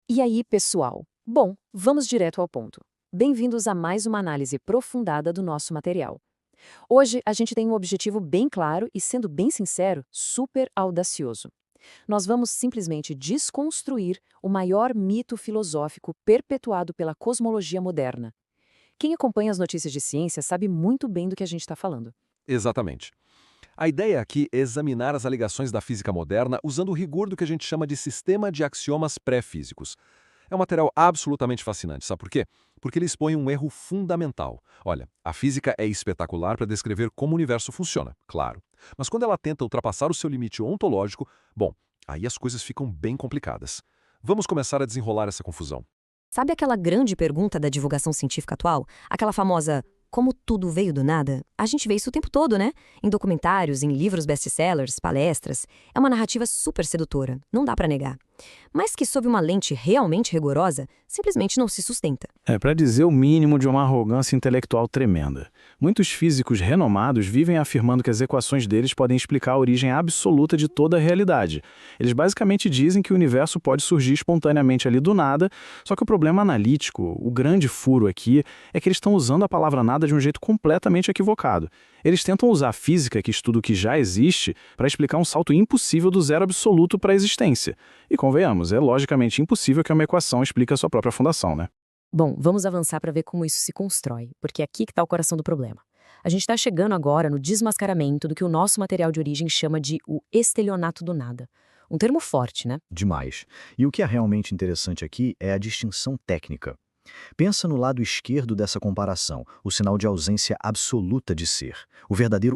E aí, pessoal? Bom, vamos direto ao ponto. Bem-vindos a mais uma análise aprofundada do nosso material. Hoje a gente tem um objetivo bem claro e, sendo bem sincero, super audacioso. Nós vamos simplesmente desconstruir o maior mito filosófico perpetuado pela cosmologia moderna. Quem acompanha as notícias de ciência sabe muito bem do que a gente está falando. Exatamente. A ideia aqui é examinar as alegações da física moderna usando o rigor do que a gente chama de sistema de axiomas pré-físicos. É um material absolutamente fascinante, sabe por quê? Porque ele expõe um erro fundamental. Olha, a física é espetacular para descrever como o universo funciona, claro. Mas quando ela tenta ultrapassar o seu limite ontológico, bom, aí as coisas ficam bem complicadas. Vamos começar a desenrolar essa confusão. Sabe aquela grande pergunta da divulgação científica atual? Aquela famosa como tudo veio do nada? A gente vê isso o tempo todo, né? Em documentários, em livros best-sellers, palestras. É uma narrativa super sedutora, não dá pra negar. Mas que sob uma lente realmente rigorosa, simplesmente não se sustenta. É para dizer o mínimo de uma arrogância intelectual tremenda. Muitos físicos renomados vivem afirmando que as equações deles podem explicar a origem absoluta de toda a realidade. Eles basicamente dizem que o universo pode surgir espontaneamente ali do nada, só que o problema analítico, o grande furo aqui, é que eles estão usando a palavra nada de um jeito completamente equivocado. Eles tentam usar a física, que estuda o que já existe, para explicar um salto impossível do zero absoluto para a existência. E convenhamos, é logicamente impossível que uma equação explique a sua própria fundação, né? Bom, vamos avançar para ver como isso se constrói, porque é aqui que está o coração do problema. A gente está chegando agora no desmascaramento do que o nosso material de origem chama de o estelionato do nada. Um termo forte, né? Demais. E o que é realmente interessante aqui é a distinção técnica. Pensa no lado esquerdo dessa comparação, o sinal de ausência absoluta de ser,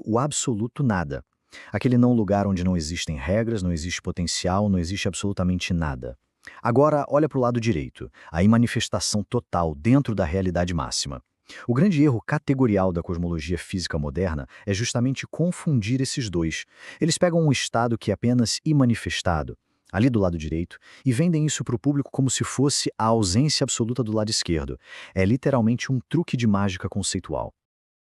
o absoluto nada. Aquele não lugar onde não existem regras, não existe potencial, não existe absolutamente nada. Agora, olha para o lado direito, a imanifestação total dentro da realidade máxima. O grande erro categorial da cosmologia física moderna é justamente confundir esses dois. Eles pegam um estado que é apenas imanifestado, ali do lado direito, e vendem isso para o público como se fosse a ausência absoluta do lado esquerdo. É literalmente um truque de mágica conceitual.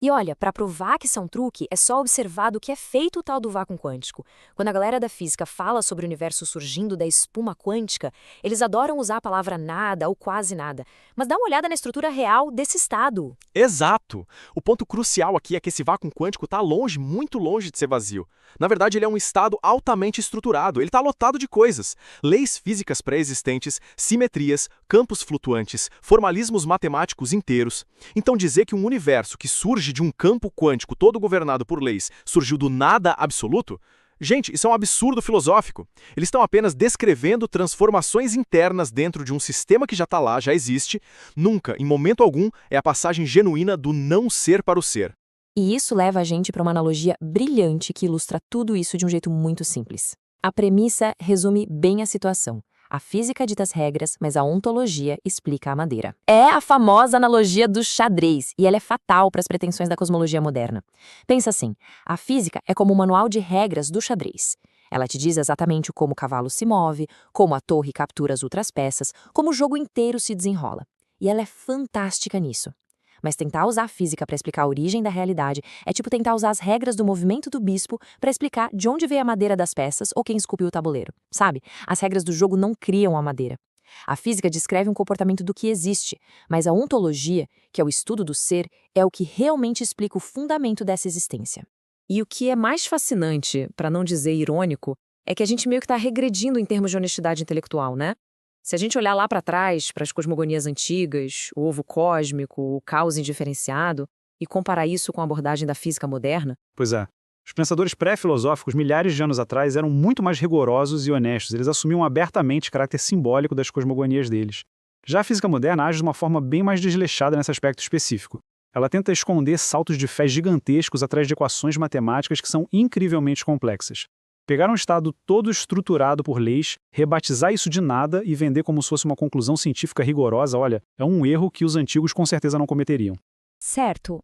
E olha, para provar que isso é um truque, é só observar do que é feito o tal do vácuo quântico. Quando a galera da física fala sobre o universo surgindo da espuma quântica, eles adoram usar a palavra nada ou quase nada. Mas dá uma olhada na estrutura real desse estado. Exato! O ponto crucial aqui é que esse vácuo quântico está longe, muito longe de ser vazio. Na verdade, ele é um estado altamente estruturado, ele está lotado de coisas. Leis físicas pré-existentes, simetrias, campos flutuantes, formalismos matemáticos inteiros. Então dizer que um universo que surge de um campo quântico todo governado por leis surgiu do nada absoluto? Gente, isso é um absurdo filosófico. Eles estão apenas descrevendo transformações internas dentro de um sistema que já está lá, já existe. Nunca, em momento algum, é a passagem genuína do não ser para o ser. E isso leva a gente para uma analogia brilhante que ilustra tudo isso de um jeito muito simples. A premissa resume bem a situação. A física dita as regras, mas a ontologia explica a madeira. É a famosa analogia do xadrez, e ela é fatal para as pretensões da cosmologia moderna. Pensa assim, a física é como o manual de regras do xadrez. Ela te diz exatamente como o cavalo se move, como a torre captura as outras peças, como o jogo inteiro se desenrola. E ela é fantástica nisso. Mas tentar usar a física para explicar a origem da realidade é tipo tentar usar as regras do movimento do bispo para explicar de onde veio a madeira das peças ou quem esculpiu o tabuleiro, sabe? As regras do jogo não criam a madeira. A física descreve um comportamento do que existe, mas a ontologia, que é o estudo do ser, é o que realmente explica o fundamento dessa existência. E o que é mais fascinante, para não dizer irônico, é que a gente meio que está regredindo em termos de honestidade intelectual, né? Se a gente olhar lá para trás, para as cosmogonias antigas, o ovo cósmico, o caos indiferenciado, e comparar isso com a abordagem da física moderna, Pois é. Os pensadores pré-filosóficos, milhares de anos atrás, eram muito mais rigorosos e honestos. Eles assumiam abertamente o caráter simbólico das cosmogonias deles. Já a física moderna age de uma forma bem mais desleixada nesse aspecto específico. Ela tenta esconder saltos de fé gigantescos atrás de equações matemáticas que são incrivelmente complexas. Pegar um estado todo estruturado por leis, rebatizar isso de nada e vender como se fosse uma conclusão científica rigorosa, olha, é um erro que os antigos com certeza não cometeriam. Certo.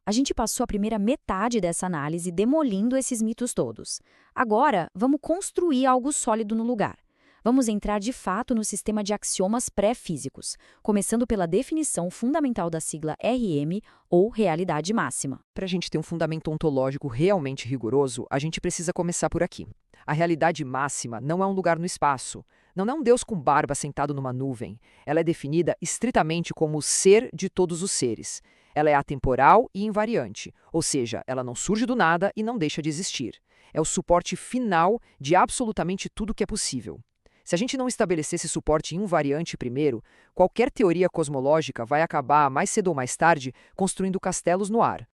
A gente passou a primeira metade dessa análise demolindo esses mitos todos. Agora, vamos construir algo sólido no lugar. Vamos entrar de fato no sistema de axiomas pré-físicos, começando pela definição fundamental da sigla RM, ou realidade máxima. Para a gente ter um fundamento ontológico realmente rigoroso, a gente precisa começar por aqui. A realidade máxima não é um lugar no espaço, Não é um Deus com barba sentado numa nuvem. Ela é definida estritamente como o ser de todos os seres. Ela é atemporal e invariante, ou seja, ela não surge do nada e não deixa de existir. É o suporte final de absolutamente tudo que é possível. Se a gente não estabelecer esse suporte invariante primeiro, qualquer teoria cosmológica vai acabar, mais cedo ou mais tarde, construindo castelos no ar.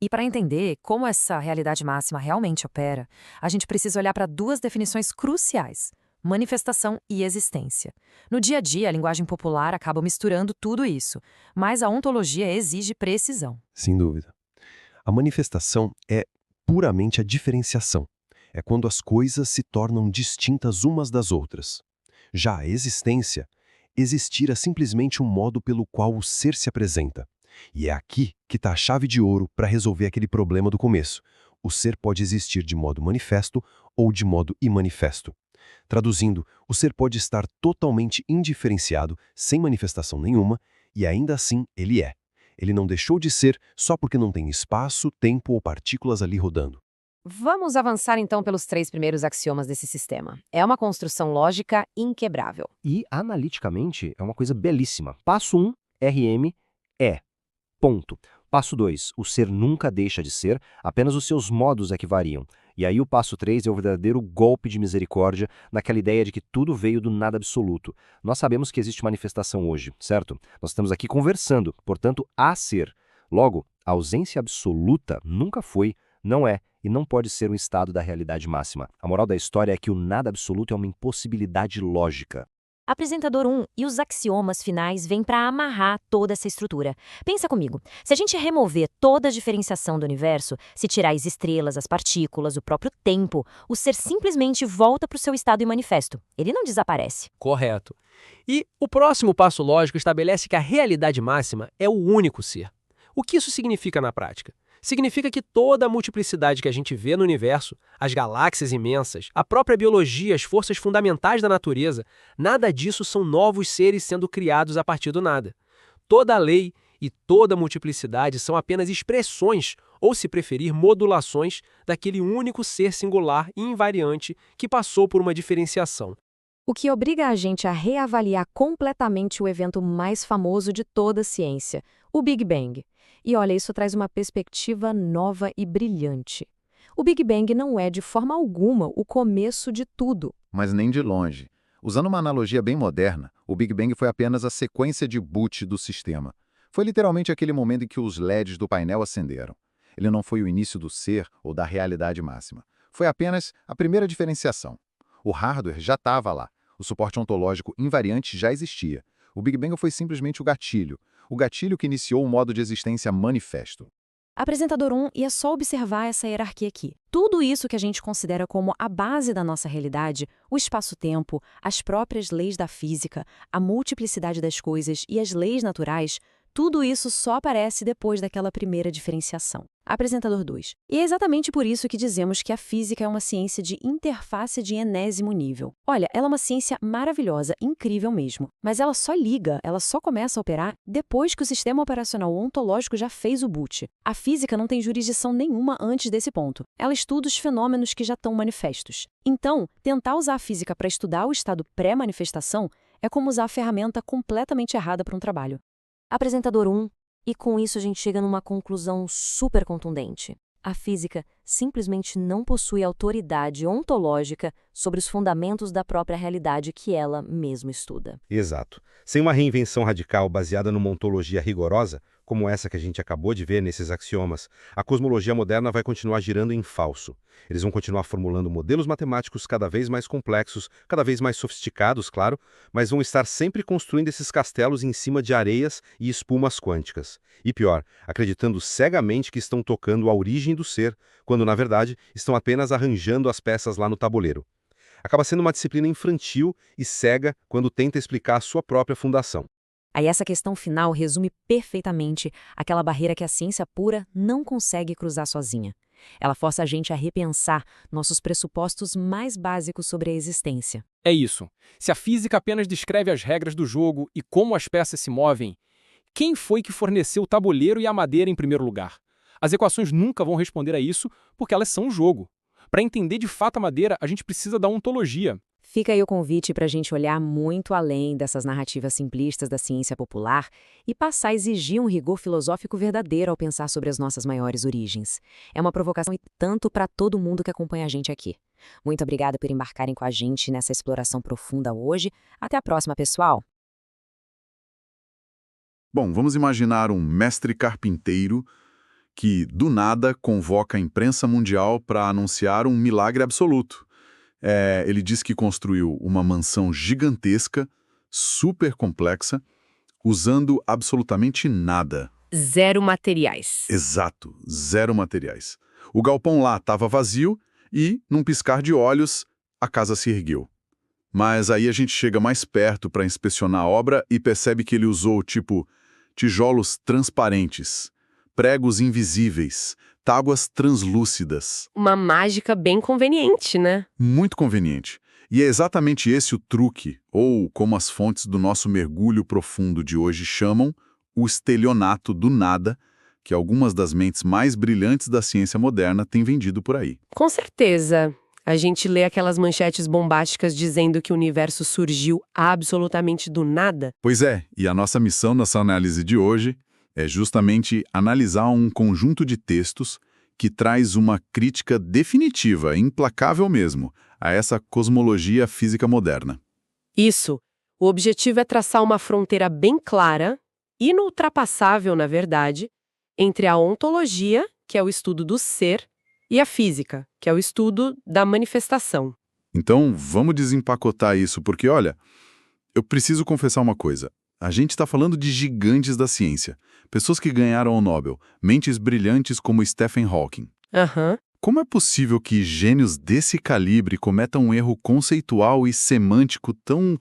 E para entender como essa realidade máxima realmente opera, a gente precisa olhar para duas definições cruciais: manifestação e existência. No dia a dia, a linguagem popular acaba misturando tudo isso, mas a ontologia exige precisão. Sem dúvida. A manifestação é puramente a diferenciação. É quando as coisas se tornam distintas umas das outras. Já a existência, existir é simplesmente um modo pelo qual o ser se apresenta. E é aqui que está a chave de ouro para resolver aquele problema do começo. O ser pode existir de modo manifesto ou de modo imanifesto. Traduzindo, o ser pode estar totalmente indiferenciado, sem manifestação nenhuma, e ainda assim ele é. Ele não deixou de ser só porque não tem espaço, tempo ou partículas ali rodando. Vamos avançar então pelos 3 primeiros axiomas desse sistema. É uma construção lógica inquebrável. E, analiticamente, é uma coisa belíssima. Passo 1, RM é. Ponto. Passo 2, o ser nunca deixa de ser, apenas os seus modos é que variam. E aí o passo 3 é o verdadeiro golpe de misericórdia naquela ideia de que tudo veio do nada absoluto. Nós sabemos que existe manifestação hoje, certo? Nós estamos aqui conversando, portanto, há ser. Logo, a ausência absoluta nunca foi, não é e não pode ser um estado da realidade máxima. A moral da história é que o nada absoluto é uma impossibilidade lógica. Apresentador 1 e os axiomas finais vêm para amarrar toda essa estrutura. Pensa comigo, se a gente remover toda a diferenciação do universo, se tirar as estrelas, as partículas, o próprio tempo, o ser simplesmente volta para o seu estado imanifesto. Ele não desaparece. Correto. E o próximo passo lógico estabelece que a realidade máxima é o único ser. O que isso significa na prática? Significa que toda a multiplicidade que a gente vê no universo, as galáxias imensas, a própria biologia, as forças fundamentais da natureza, nada disso são novos seres sendo criados a partir do nada. Toda a lei e toda a multiplicidade são apenas expressões, ou se preferir, modulações, daquele único ser singular e invariante que passou por uma diferenciação. O que obriga a gente a reavaliar completamente o evento mais famoso de toda a ciência, o Big Bang. E olha, isso traz uma perspectiva nova e brilhante. O Big Bang não é de forma alguma o começo de tudo. Mas nem de longe. Usando uma analogia bem moderna, o Big Bang foi apenas a sequência de boot do sistema. Foi literalmente aquele momento em que os LEDs do painel acenderam. Ele não foi o início do ser ou da realidade máxima. Foi apenas a primeira diferenciação. O hardware já estava lá. O suporte ontológico invariante já existia. O Big Bang foi simplesmente o gatilho que iniciou o modo de existência manifesto. Apresentador 1 ia só observar essa hierarquia aqui. Tudo isso que a gente considera como a base da nossa realidade, o espaço-tempo, as próprias leis da física, a multiplicidade das coisas e as leis naturais, tudo isso só aparece depois daquela primeira diferenciação. Apresentador 2. E é exatamente por isso que dizemos que a física é uma ciência de interface de enésimo nível. Olha, ela é uma ciência maravilhosa, incrível mesmo. Mas ela só liga, ela só começa a operar depois que o sistema operacional ontológico já fez o boot. A física não tem jurisdição nenhuma antes desse ponto. Ela estuda os fenômenos que já estão manifestos. Então, tentar usar a física para estudar o estado pré-manifestação é como usar a ferramenta completamente errada para um trabalho. Apresentador 1, e com isso a gente chega numa conclusão super contundente. A física simplesmente não possui autoridade ontológica sobre os fundamentos da própria realidade que ela mesma estuda. Exato. Sem uma reinvenção radical baseada numa ontologia rigorosa, como essa que a gente acabou de ver nesses axiomas, a cosmologia moderna vai continuar girando em falso. Eles vão continuar formulando modelos matemáticos cada vez mais complexos, cada vez mais sofisticados, claro, mas vão estar sempre construindo esses castelos em cima de areias e espumas quânticas. E pior, acreditando cegamente que estão tocando a origem do ser, quando, na verdade, estão apenas arranjando as peças lá no tabuleiro. Acaba sendo uma disciplina infantil e cega quando tenta explicar a sua própria fundação. Aí essa questão final resume perfeitamente aquela barreira que a ciência pura não consegue cruzar sozinha. Ela força a gente a repensar nossos pressupostos mais básicos sobre a existência. É isso. Se a física apenas descreve as regras do jogo e como as peças se movem, quem foi que forneceu o tabuleiro e a madeira em primeiro lugar? As equações nunca vão responder a isso porque elas são um jogo. Para entender de fato a madeira, a gente precisa da ontologia. Fica aí o convite para a gente olhar muito além dessas narrativas simplistas da ciência popular e passar a exigir um rigor filosófico verdadeiro ao pensar sobre as nossas maiores origens. É uma provocação e tanto para todo mundo que acompanha a gente aqui. Muito obrigada por embarcarem com a gente nessa exploração profunda hoje. Até a próxima, pessoal! Bom, vamos imaginar um mestre carpinteiro que, do nada, convoca a imprensa mundial para anunciar um milagre absoluto. Ele diz que construiu uma mansão gigantesca, super complexa, usando absolutamente nada. Zero materiais. Exato, zero materiais. O galpão lá estava vazio e, num piscar de olhos, a casa se ergueu. Mas aí a gente chega mais perto para inspecionar a obra e percebe que ele usou, tijolos transparentes, pregos invisíveis, tábuas translúcidas. Uma mágica bem conveniente, né? Muito conveniente. E é exatamente esse o truque, ou como as fontes do nosso mergulho profundo de hoje chamam, o estelionato do nada, que algumas das mentes mais brilhantes da ciência moderna têm vendido por aí. Com certeza. A gente lê aquelas manchetes bombásticas dizendo que o universo surgiu absolutamente do nada. Pois é, e a nossa missão nessa análise de hoje é justamente analisar um conjunto de textos que traz uma crítica definitiva, implacável mesmo, a essa cosmologia física moderna. Isso. O objetivo é traçar uma fronteira bem clara, inultrapassável, na verdade, entre a ontologia, que é o estudo do ser, e a física, que é o estudo da manifestação. Então, vamos desempacotar isso, porque, olha, eu preciso confessar uma coisa. A gente está falando de gigantes da ciência, pessoas que ganharam o Nobel, mentes brilhantes como Stephen Hawking. Como é possível que gênios desse calibre cometam um erro conceitual e semântico tão,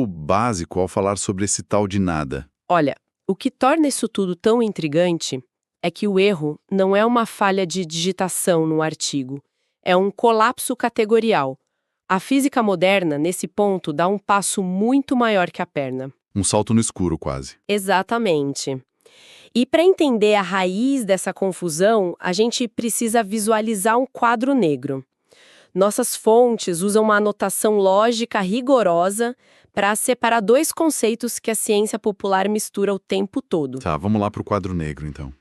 básico ao falar sobre esse tal de nada? Olha, o que torna isso tudo tão intrigante é que o erro não é uma falha de digitação no artigo, é um colapso categorial. A física moderna, nesse ponto, dá um passo muito maior que a perna. Um salto no escuro, quase. Exatamente. E para entender a raiz dessa confusão, a gente precisa visualizar um quadro negro. Nossas fontes usam uma anotação lógica rigorosa para separar dois conceitos que a ciência popular mistura o tempo todo. Tá, vamos lá para o quadro negro, então.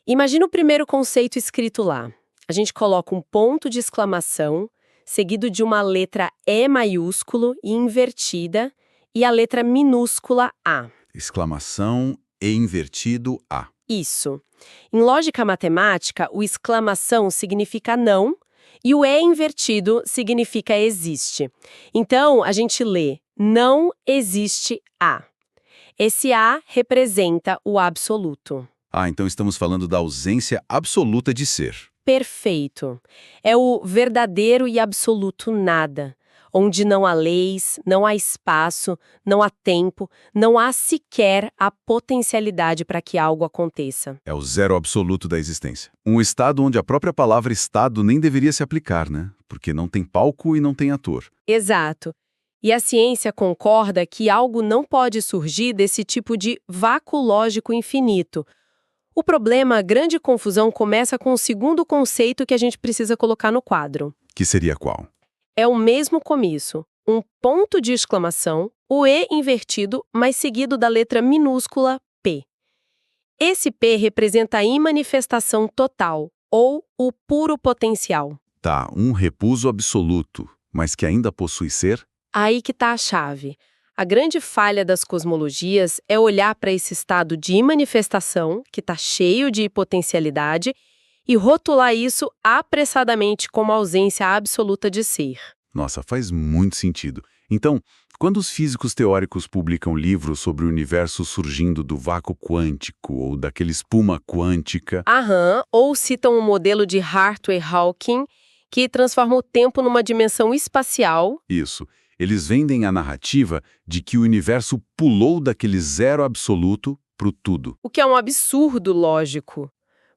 Imagina o primeiro conceito escrito lá. A gente coloca um ponto de exclamação, seguido de uma letra E maiúsculo e invertida, e a letra minúscula A. Exclamação E invertido A. Isso. Em lógica matemática, o exclamação significa não e o E invertido significa existe. Então, a gente lê não existe A. Esse A representa o absoluto. Então estamos falando da ausência absoluta de ser. Perfeito. É o verdadeiro e absoluto nada, onde não há leis, não há espaço, não há tempo, não há sequer a potencialidade para que algo aconteça. É o zero absoluto da existência. Um estado onde a própria palavra estado nem deveria se aplicar, né? Porque não tem palco e não tem ator. Exato. E a ciência concorda que algo não pode surgir desse tipo de vácuo lógico infinito. O problema, a grande confusão, começa com o segundo conceito que a gente precisa colocar no quadro. Que seria qual? É o mesmo começo, um ponto de exclamação, o E invertido, mas seguido da letra minúscula P. Esse P representa a imanifestação total, ou o puro potencial. Tá, um repouso absoluto, mas que ainda possui ser? Aí que está a chave. A grande falha das cosmologias é olhar para esse estado de imanifestação, que está cheio de potencialidade, e rotular isso apressadamente como ausência absoluta de ser. Nossa, faz muito sentido. Então, quando os físicos teóricos publicam livros sobre o universo surgindo do vácuo quântico ou daquela espuma quântica... Ou citam um modelo de Hartree-Hawking que transforma o tempo numa dimensão espacial... Isso. Eles vendem a narrativa de que o universo pulou daquele zero absoluto para o tudo. O que é um absurdo lógico.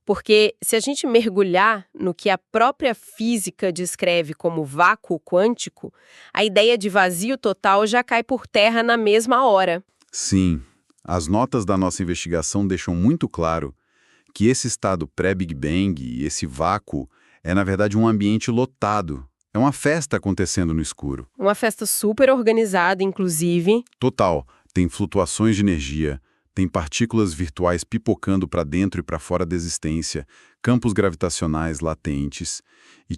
Porque se a gente mergulhar no que a própria física descreve como vácuo quântico, a ideia de vazio total já cai por terra na mesma hora. Sim. As notas da nossa investigação deixam muito claro que esse estado pré-Big Bang e esse vácuo é, na verdade, um ambiente lotado. É uma festa acontecendo no escuro. Uma festa super organizada, inclusive. Total. Tem flutuações de energia, tem partículas virtuais pipocando para dentro e para fora da existência, campos gravitacionais latentes e,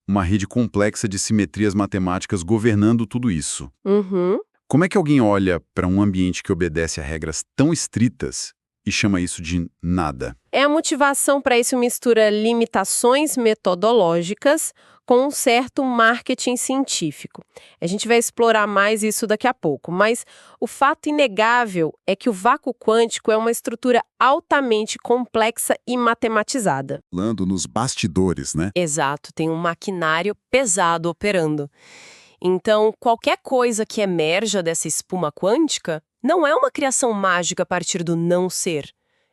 uma rede complexa de simetrias matemáticas governando tudo isso. Uhum. Como é que alguém olha para um ambiente que obedece a regras tão estritas e chama isso de nada? A motivação para isso mistura limitações metodológicas com um certo marketing científico. A gente vai explorar mais isso daqui a pouco, mas o fato inegável é que o vácuo quântico é uma estrutura altamente complexa e matematizada. Falando nos bastidores, né? Exato, tem um maquinário pesado operando. Então, qualquer coisa que emerja dessa espuma quântica não é uma criação mágica a partir do não ser.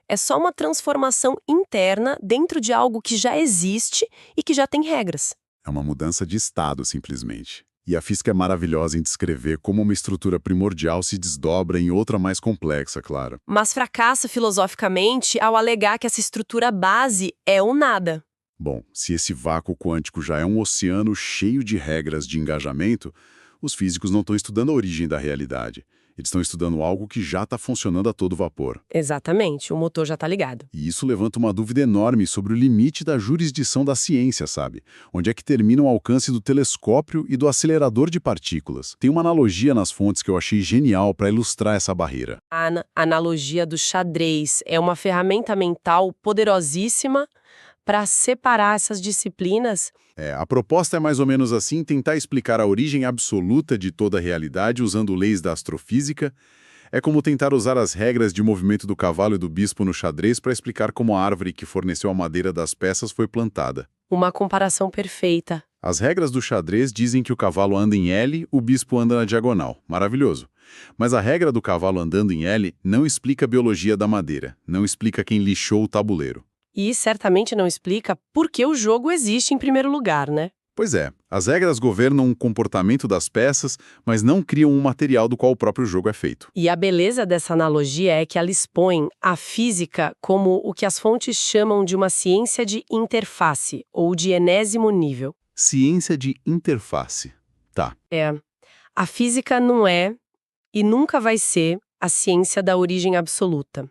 É só uma transformação interna dentro de algo que já existe e que já tem regras. É uma mudança de estado, simplesmente. E a física é maravilhosa em descrever como uma estrutura primordial se desdobra em outra mais complexa, claro. Mas fracassa filosoficamente ao alegar que essa estrutura base é o nada. Bom, se esse vácuo quântico já é um oceano cheio de regras de engajamento, os físicos não estão estudando a origem da realidade. Eles estão estudando algo que já está funcionando a todo vapor. Exatamente, o motor já está ligado. E isso levanta uma dúvida enorme sobre o limite da jurisdição da ciência, sabe? Onde é que termina o alcance do telescópio e do acelerador de partículas? Tem uma analogia nas fontes que eu achei genial para ilustrar essa barreira. A analogia do xadrez é uma ferramenta mental poderosíssima para separar essas disciplinas. A proposta é mais ou menos assim, tentar explicar a origem absoluta de toda a realidade usando leis da astrofísica. É como tentar usar as regras de movimento do cavalo e do bispo no xadrez para explicar como a árvore que forneceu a madeira das peças foi plantada. Uma comparação perfeita. As regras do xadrez dizem que o cavalo anda em L, o bispo anda na diagonal. Maravilhoso. Mas a regra do cavalo andando em L não explica a biologia da madeira, não explica quem lixou o tabuleiro. E certamente não explica por que o jogo existe em primeiro lugar, né? Pois é, as regras governam o comportamento das peças, mas não criam um material do qual o próprio jogo é feito. E a beleza dessa analogia é que ela expõe a física como o que as fontes chamam de uma ciência de interface, ou de enésimo nível. Ciência de interface. Tá. A física não é, e nunca vai ser, a ciência da origem absoluta.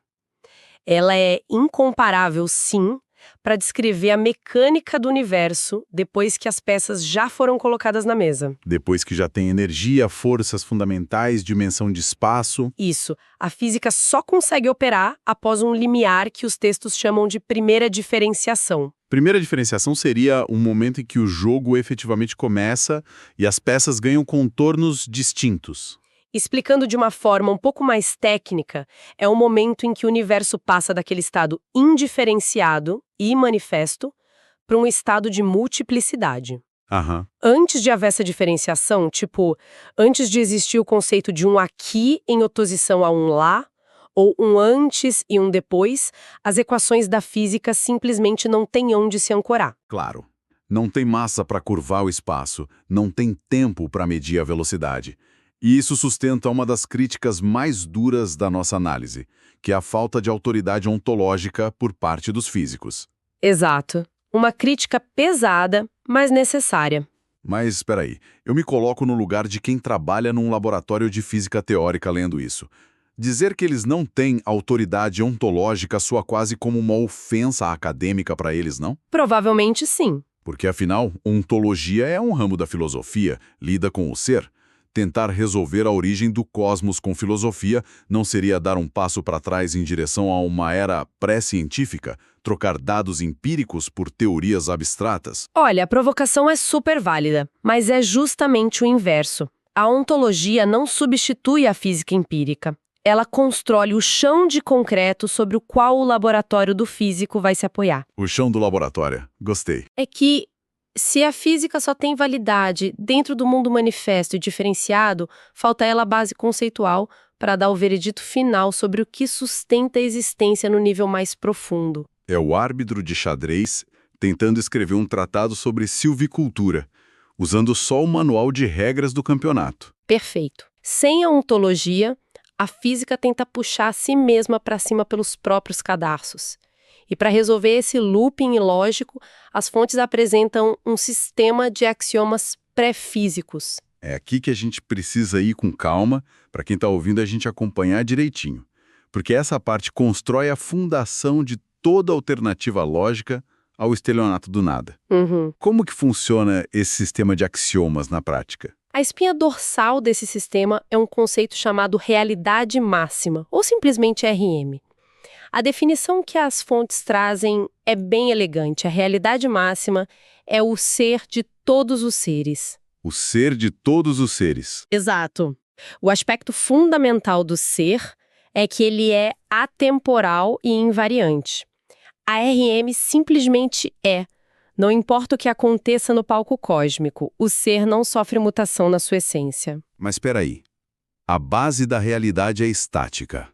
Ela é incomparável, sim, para descrever a mecânica do universo depois que as peças já foram colocadas na mesa. Depois que já tem energia, forças fundamentais, dimensão de espaço. Isso. A física só consegue operar após um limiar que os textos chamam de primeira diferenciação. Primeira diferenciação seria um momento em que o jogo efetivamente começa e as peças ganham contornos distintos. Explicando de uma forma um pouco mais técnica, é o momento em que o universo passa daquele estado indiferenciado e manifesto para um estado de multiplicidade. Antes de haver essa diferenciação, antes de existir o conceito de um aqui em oposição a um lá, ou um antes e um depois, as equações da física simplesmente não têm onde se ancorar. Claro. Não tem massa para curvar o espaço, não tem tempo para medir a velocidade. E isso sustenta uma das críticas mais duras da nossa análise, que é a falta de autoridade ontológica por parte dos físicos. Exato. Uma crítica pesada, mas necessária. Mas, espera aí, eu me coloco no lugar de quem trabalha num laboratório de física teórica lendo isso. Dizer que eles não têm autoridade ontológica soa quase como uma ofensa acadêmica para eles, não? Provavelmente sim. Porque, afinal, ontologia é um ramo da filosofia, lida com o ser. Tentar resolver a origem do cosmos com filosofia não seria dar um passo para trás em direção a uma era pré-científica, trocar dados empíricos por teorias abstratas? Olha, a provocação é super válida, mas é justamente o inverso. A ontologia não substitui a física empírica. Ela constrói o chão de concreto sobre o qual o laboratório do físico vai se apoiar. O chão do laboratório. Gostei. É que se a física só tem validade dentro do mundo manifesto e diferenciado, falta ela a base conceitual para dar o veredito final sobre o que sustenta a existência no nível mais profundo. É o árbitro de xadrez tentando escrever um tratado sobre silvicultura, usando só o manual de regras do campeonato. Perfeito. Sem a ontologia, a física tenta puxar a si mesma para cima pelos próprios cadarços. E para resolver esse looping ilógico, as fontes apresentam um sistema de axiomas pré-físicos. É aqui que a gente precisa ir com calma, para quem está ouvindo a gente acompanhar direitinho. Porque essa parte constrói a fundação de toda alternativa lógica ao estelionato do nada. Como que funciona esse sistema de axiomas na prática? A espinha dorsal desse sistema é um conceito chamado realidade máxima, ou simplesmente RM. A definição que as fontes trazem é bem elegante. A realidade máxima é o ser de todos os seres. O ser de todos os seres. Exato. O aspecto fundamental do ser é que ele é atemporal e invariante. A RM simplesmente é. Não importa o que aconteça no palco cósmico, o ser não sofre mutação na sua essência. Mas espera aí. A base da realidade é estática.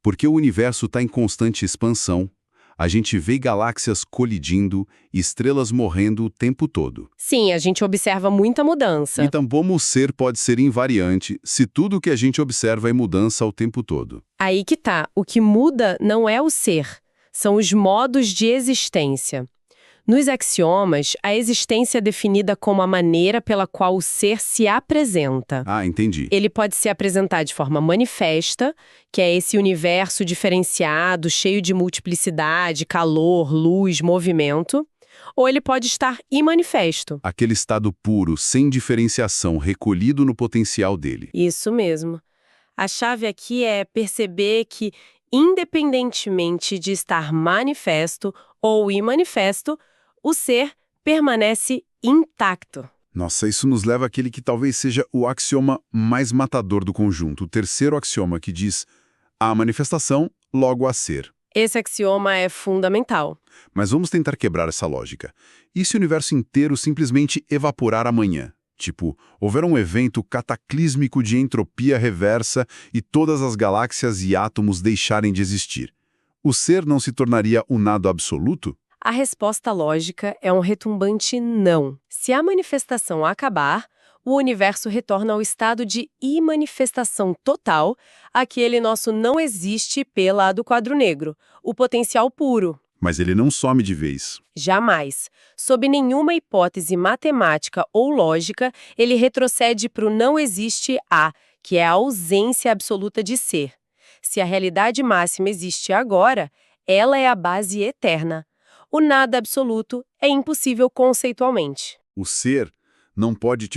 Porque o universo está em constante expansão, a gente vê galáxias colidindo, estrelas morrendo o tempo todo. Sim, a gente observa muita mudança. Então, como o ser pode ser invariante se tudo o que a gente observa é mudança o tempo todo? Aí que tá. O que muda não é o ser, são os modos de existência. Nos axiomas, a existência é definida como a maneira pela qual o ser se apresenta. Ah, entendi. Ele pode se apresentar de forma manifesta, que é esse universo diferenciado, cheio de multiplicidade, calor, luz, movimento, ou ele pode estar imanifesto. Aquele estado puro, sem diferenciação, recolhido no potencial dele. Isso mesmo. A chave aqui é perceber que, independentemente de estar manifesto ou imanifesto, o ser permanece intacto. Nossa, isso nos leva àquele que talvez seja o axioma mais matador do conjunto, o terceiro axioma que diz: há manifestação, logo há ser. Esse axioma é fundamental. Mas vamos tentar quebrar essa lógica. E se o universo inteiro simplesmente evaporar amanhã? Tipo, houver um evento cataclísmico de entropia reversa e todas as galáxias e átomos deixarem de existir. O ser não se tornaria o nada absoluto? A resposta lógica é um retumbante não. Se a manifestação acabar, o universo retorna ao estado de imanifestação total, aquele nosso não existe pela do quadro negro, o potencial puro. Mas ele não some de vez. Jamais. Sob nenhuma hipótese matemática ou lógica, ele retrocede para o não existe A, que é a ausência absoluta de ser. Se a realidade máxima existe agora, ela é a base eterna. O nada absoluto é impossível conceitualmente. O ser não pode,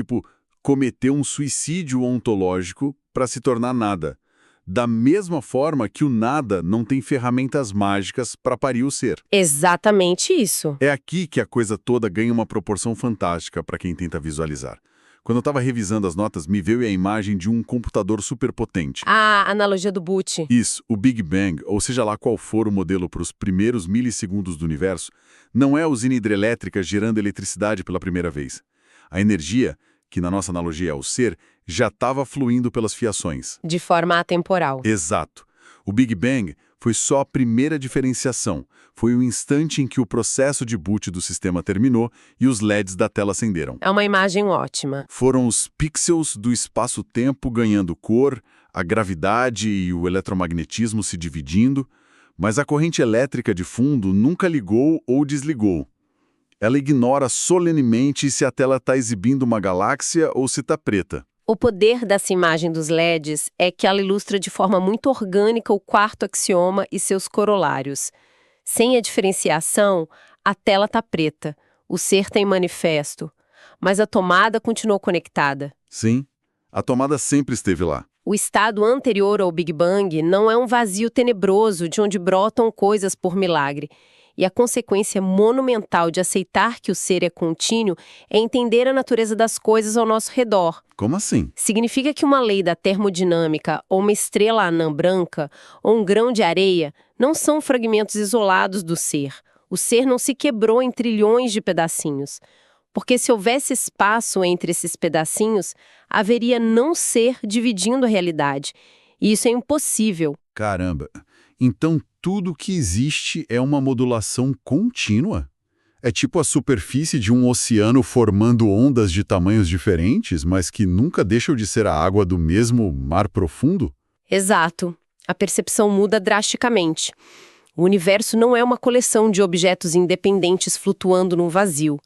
cometer um suicídio ontológico para se tornar nada. Da mesma forma que o nada não tem ferramentas mágicas para parir o ser. Exatamente isso. É aqui que a coisa toda ganha uma proporção fantástica para quem tenta visualizar. Quando eu estava revisando as notas, me veio a imagem de um computador superpotente. A analogia do boot. Isso, o Big Bang, ou seja lá qual for o modelo para os primeiros milissegundos do universo, não é a usina hidrelétrica gerando eletricidade pela primeira vez. A energia, que na nossa analogia é o ser, já estava fluindo pelas fiações. De forma atemporal. Exato. O Big Bang foi só a primeira diferenciação. Foi o instante em que o processo de boot do sistema terminou e os LEDs da tela acenderam. É uma imagem ótima. Foram os pixels do espaço-tempo ganhando cor, a gravidade e o eletromagnetismo se dividindo, mas a corrente elétrica de fundo nunca ligou ou desligou. Ela ignora solenemente se a tela está exibindo uma galáxia ou se está preta. O poder dessa imagem dos LEDs é que ela ilustra de forma muito orgânica o quarto axioma e seus corolários. Sem a diferenciação, a tela está preta, o ser está em manifesto, mas a tomada continuou conectada. Sim, a tomada sempre esteve lá. O estado anterior ao Big Bang não é um vazio tenebroso de onde brotam coisas por milagre. E a consequência monumental de aceitar que o ser é contínuo é entender a natureza das coisas ao nosso redor. Como assim? Significa que uma lei da termodinâmica, ou uma estrela anã branca, ou um grão de areia, não são fragmentos isolados do ser. O ser não se quebrou em trilhões de pedacinhos. Porque se houvesse espaço entre esses pedacinhos, haveria não ser dividindo a realidade. E isso é impossível. Caramba! Então tudo que existe é uma modulação contínua? É tipo a superfície de um oceano formando ondas de tamanhos diferentes, mas que nunca deixam de ser a água do mesmo mar profundo? Exato. A percepção muda drasticamente. O universo não é uma coleção de objetos independentes flutuando num vazio.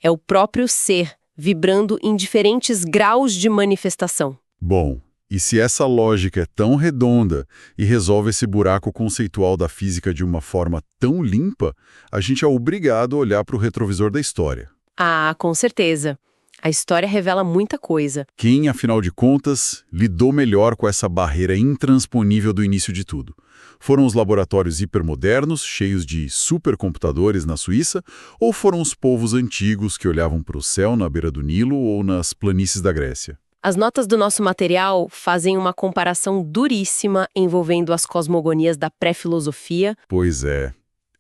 É o próprio ser, vibrando em diferentes graus de manifestação. Bom, e se essa lógica é tão redonda e resolve esse buraco conceitual da física de uma forma tão limpa, a gente é obrigado a olhar para o retrovisor da história. Ah, com certeza. A história revela muita coisa. Quem, afinal de contas, lidou melhor com essa barreira intransponível do início de tudo? Foram os laboratórios hipermodernos, cheios de supercomputadores na Suíça, ou foram os povos antigos que olhavam para o céu na beira do Nilo ou nas planícies da Grécia? As notas do nosso material fazem uma comparação duríssima envolvendo as cosmogonias da pré-filosofia. Pois é.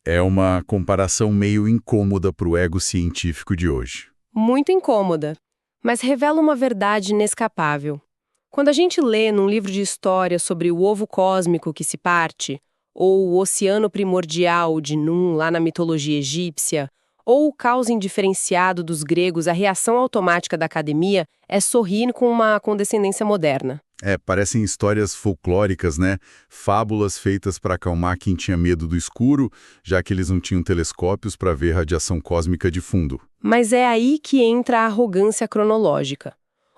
É uma comparação meio incômoda para o ego científico de hoje. Muito incômoda, mas revela uma verdade inescapável. Quando a gente lê num livro de história sobre o ovo cósmico que se parte, ou o oceano primordial de Nun lá na mitologia egípcia, ou o caos indiferenciado dos gregos, a reação automática da academia é sorrir com uma condescendência moderna. Parecem histórias folclóricas, né? Fábulas feitas para acalmar quem tinha medo do escuro, já que eles não tinham telescópios para ver radiação cósmica de fundo. Mas é aí que entra a arrogância cronológica.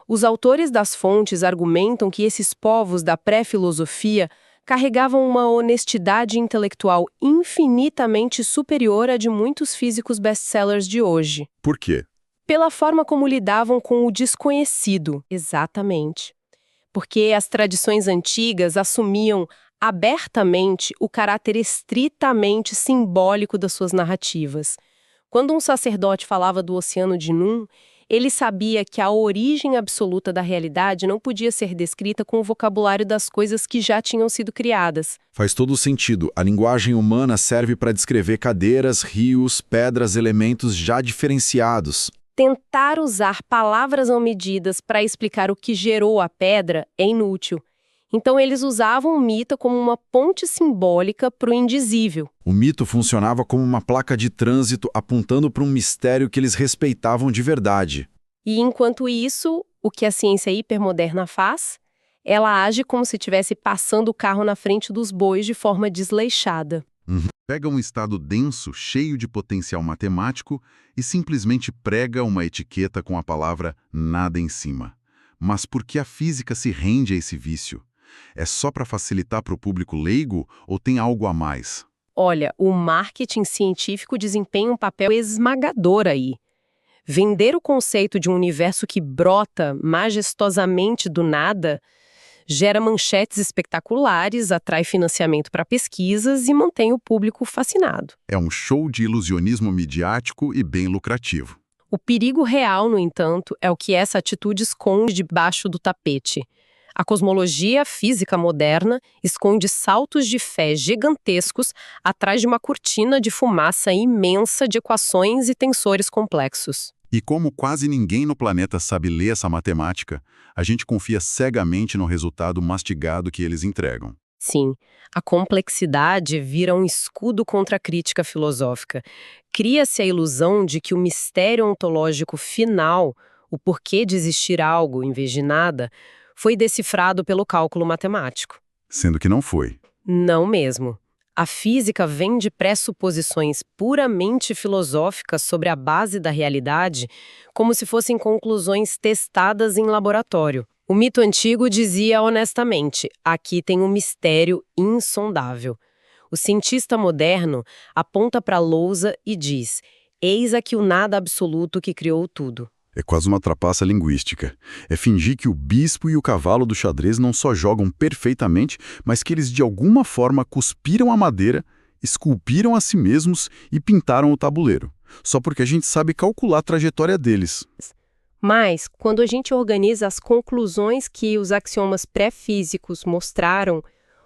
Os autores das fontes argumentam que esses povos da pré-filosofia carregavam uma honestidade intelectual infinitamente superior à de muitos físicos best-sellers de hoje. Por quê? Pela forma como lidavam com o desconhecido. Exatamente. Porque as tradições antigas assumiam abertamente o caráter estritamente simbólico das suas narrativas. Quando um sacerdote falava do oceano de Nun, ele sabia que a origem absoluta da realidade não podia ser descrita com o vocabulário das coisas que já tinham sido criadas. Faz todo sentido. A linguagem humana serve para descrever cadeiras, rios, pedras, elementos já diferenciados. Tentar usar palavras ou medidas para explicar o que gerou a pedra é inútil. Então eles usavam o mito como uma ponte simbólica para o indizível. O mito funcionava como uma placa de trânsito apontando para um mistério que eles respeitavam de verdade. E enquanto isso, o que a ciência hipermoderna faz? Ela age como se estivesse passando o carro na frente dos bois de forma desleixada. Pega um estado denso, cheio de potencial matemático e simplesmente prega uma etiqueta com a palavra nada em cima. Mas por que a física se rende a esse vício? É só para facilitar para o público leigo ou tem algo a mais? Olha, o marketing científico desempenha um papel esmagador aí. Vender o conceito de um universo que brota majestosamente do nada gera manchetes espetaculares, atrai financiamento para pesquisas e mantém o público fascinado. É um show de ilusionismo midiático e bem lucrativo. O perigo real, no entanto, é o que essa atitude esconde debaixo do tapete. A cosmologia física moderna esconde saltos de fé gigantescos atrás de uma cortina de fumaça imensa de equações e tensores complexos. E como quase ninguém no planeta sabe ler essa matemática, a gente confia cegamente no resultado mastigado que eles entregam. Sim, a complexidade vira um escudo contra a crítica filosófica. Cria-se a ilusão de que o mistério ontológico final, o porquê de existir algo em vez de nada, foi decifrado pelo cálculo matemático. Sendo que não foi. Não mesmo. A física vem de pressuposições puramente filosóficas sobre a base da realidade, como se fossem conclusões testadas em laboratório. O mito antigo dizia honestamente, aqui tem um mistério insondável. O cientista moderno aponta para a lousa e diz, eis aqui o nada absoluto que criou tudo. É quase uma trapaça linguística. É fingir que o bispo e o cavalo do xadrez não só jogam perfeitamente, mas que eles de alguma forma cuspiram a madeira, esculpiram a si mesmos e pintaram o tabuleiro. Só porque a gente sabe calcular a trajetória deles. Mas, quando a gente organiza as conclusões que os axiomas pré-físicos mostraram,